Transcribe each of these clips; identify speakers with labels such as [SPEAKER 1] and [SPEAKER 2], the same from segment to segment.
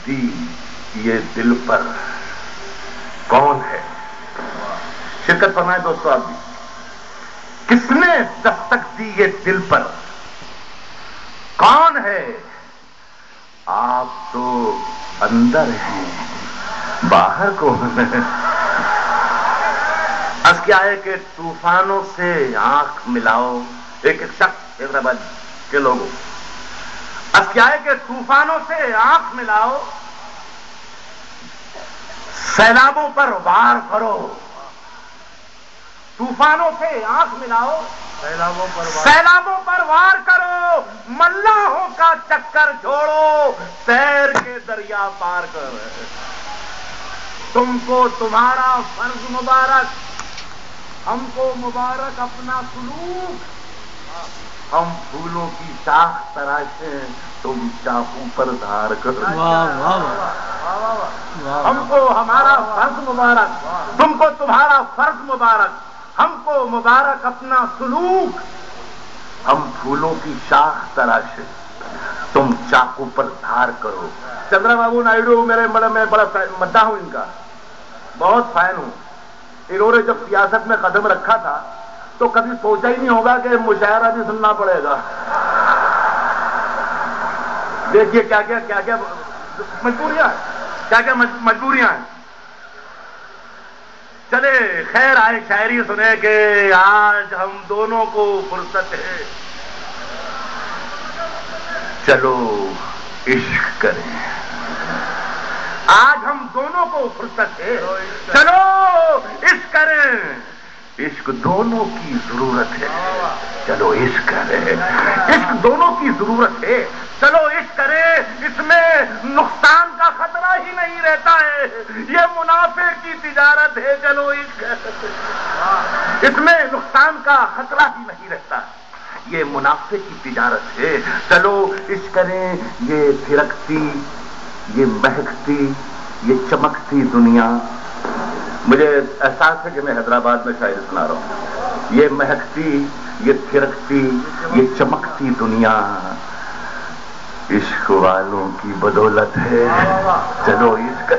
[SPEAKER 1] دی یہ دل پر کون ہے؟ شرکت فرمائیں دوستو آپ بھی. کس نے دستک دی یہ دل پر کون ہے؟ آپ تو اندر ہیں، باہر کون ہے؟ از کیا ہے کہ طوفانوں سے آنکھ ملاؤ. ایک شخص حیدرآباد کے لوگوں، از کیا ہے کہ طوفانوں سے آنکھ ملاؤ، سیلابوں پر وار کرو. طوفانوں سے آنکھ ملاؤ، سیلابوں پر وار کرو، ملاحوں کا چکر چھوڑو، تیر کے دریا پار کر. تم کو تمہارا فرض مبارک، ہم کو مبارک اپنا سلوک. ہم پھولوں کی شاخ تراشیں، تم چاقو پر دھار کر. ہم کو ہمارا فرض مبارک، تم کو تمہارا فرض مبارک، ہم کو مبارک اپنا سلوک. ہم پھولوں کی شاخ تراشیں، تم چاقو پر دھار کرو. چندرا بابو نائیڈو میں بڑا مداح ہوں، ان کا بہت فین ہوں. انہوں نے جب سیاست میں قدم رکھا تھا تو کبھی سوچا ہی نہیں ہوگا کہ مشاعرہ بھی سننا پڑے گا. دیکھیے کیا کیا مجبوریاں ہیں. چلے خیر، آئے شاعری سنے کہ آج ہم دونوں کو فرصت ہے، چلو عشق کریں. آج ہم دونوں کو فرصت ہے، چلو عشق کریں. عشق دونوں کی ضرورت ہے، چلو عشق کریں. عشق دونوں کی ضرورت ہے، چلو عشق کریں. اس میں نقصان کا خطرہ ہی نہیں رہتا ہے، یہ منافع کی تجارت ہے، چلو عشق کریں. اس میں نقصان کا خطرہ ہی نہیں رہتا، یہ منافع کی تجارت ہے، چلو عشق کریں. یہ پھرکتی، یہ مہکتی، یہ چمکتی دنیا. مجھے احساس ہے کہ میں حیدرآباد میں شاعری سنا رہا ہوں. یہ مہکتی، یہ پھرکتی، یہ چمکتی دنیا عشق والوں کی بدولت ہے، چلو عشق.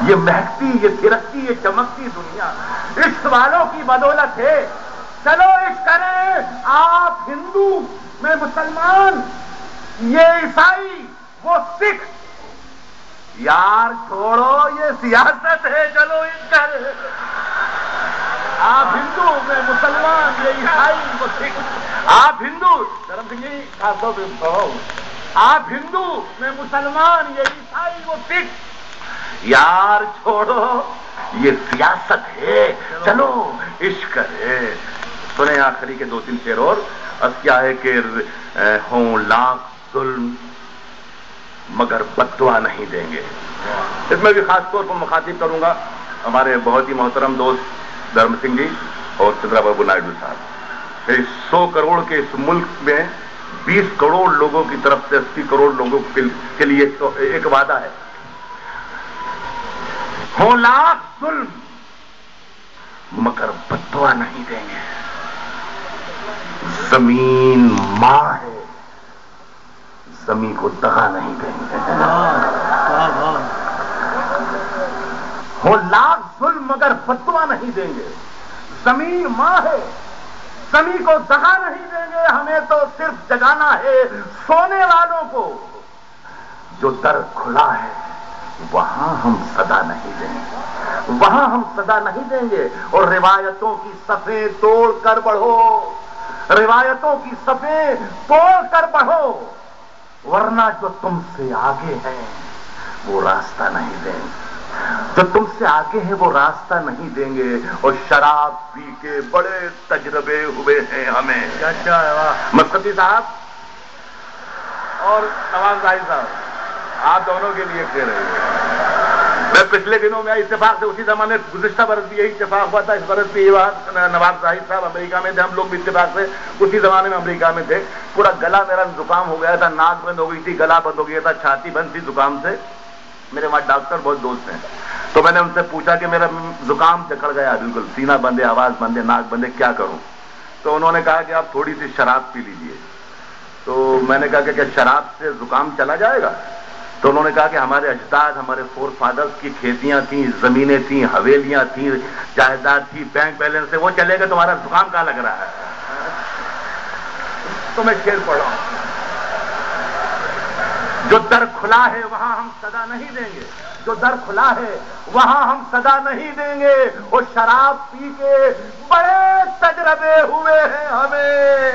[SPEAKER 1] یہ مہکتی، یہ پھرکتی، یہ چمکتی دنیا عشق والوں کی بدولت ہے، چلو عشق کریں. آپ ہندو، میں مسلمان، یہ عیسائی، وہ سکھ. یار چھوڑو، یہ سیاست ہے، چلو عشق کریں. آپ ہندو، میں مسلمان، یہ عیسائی، وہ سکھ. آپ ہندو، دھرم سنگھ جی خاص طور پہ، آپ ہندو، میں مسلمان، یہ عیسائی، وہ سکھ. یار چھوڑو، یہ سیاست ہے، چلو عشق کرے. سنیں آخری کے 2-3 شعر اور. اب کیا ہے کہ ہوں لاکھ ظلم مگر بددعا نہیں دیں گے. اس میں بھی خاص طور پر مخاطب کروں گا ہمارے بہت ہی محترم دوست دھرم سنگھ جی اور چندرا بابو نائیڈو صاحب. 100 کروڑ کے اس ملک میں 20 کروڑ لوگوں کی طرف سے 80 کروڑ لوگوں کے لیے ایک وعدہ ہے. ہوں لاکھ ظلم مگر بددعا نہیں دیں گے. زمین ماں ہے، زمین کو دغا نہیں دیں گے. ہو لاکھ ظلم مگر بددعا نہیں دیں گے. زمین ماں ہے، زمین کو دغا نہیں دیں گے. ہمیں تو صرف جگانا ہے سونے والوں کو. جو در کھلا ہے وہاں ہم صدا نہیں دیں گے، وہاں ہم صدا نہیں دیں گے. اور روایتوں کی صفیں توڑ کر بڑھو، روایتوں کی صفیں توڑ کر بڑھو، ورنہ جو تم سے آگے ہیں وہ راستہ نہیں دیں گے. جو تم سے آگے ہیں وہ راستہ نہیں دیں گے. اور شراب پی کے بڑے تجربے ہوئے ہیں ہمیں. مسعودی صاحب اور نواز ظاہر صاحب، آپ دونوں کے لیے کہہ رہے ہیں. میں پچھلے دنوں میں اتفاق سے اسی زمانے گزشتہ برس بھی یہی اتفاق ہوا تھا، اس برس بھی یہ بات. نواز ظاہر صاحب امریکہ میں تھے، ہم لوگ بھی اتفاق سے اسی زمانے میں امریکہ میں تھے. پورا گلا میرا زکام ہو گیا تھا، ناک بند ہو گئی تھی، گلا بند ہو گیا تھا، چھاتی بند تھی زکام سے. میرے وہاں ڈاکٹر بہت دوست ہیں، تو میں نے ان سے پوچھا کہ میرا زکام جکڑ گیا، بالکل سینہ بند ہے، آواز بند ہے، ناک بند ہے، کیا کروں؟ تو انہوں نے کہا کہ آپ تھوڑی سی شراب پی لیجئے. تو میں نے کہا کہ کیا شراب سے زکام چلا جائے گا؟ تو انہوں نے کہا کہ ہمارے اجداد، ہمارے فور فادرز کی کھیتیاں تھیں، زمینیں تھیں، حویلیاں تھیں، جائیداد تھی، بینک بیلنس ہے، وہ چلے گئے، تمہارا زکام کہاں لگ رہا ہے؟ تو میں شعر پڑھ رہا ہوں، جو در کھلا ہے وہاں ہم صدا نہیں دیں گے، جو در کھلا ہے وہاں ہم صدا نہیں دیں گے، وہ شراب پی کے بڑے تجربے ہوئے ہیں ہمیں،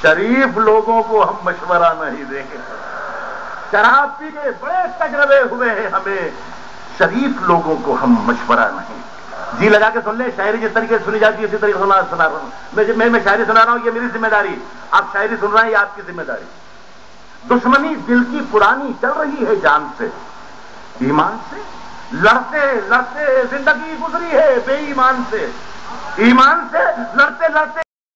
[SPEAKER 1] شریف لوگوں کو ہم مشورہ نہیں دیں گے، شراب پی کے بڑے تجربے ہوئے ہیں ہمیں، شریف لوگوں کو ہم مشورہ نہیں۔ جی لگا کے سن لیں، شاعری جس طریقے سے سنی جاتی ہے اسی طریقے سنا رہا ہوں، میں شاعری سنا رہا ہوں، یہ میری ذمہ داری، آپ شاعری سن رہے ہیں یہ آپ کی ذمہ داری۔ دشمنی دل کی پرانی چل رہی ہے جان سے، ایمان سے لڑتے لڑتے زندگی گزری ہے بے ایمان سے، ایمان سے لڑتے لڑتے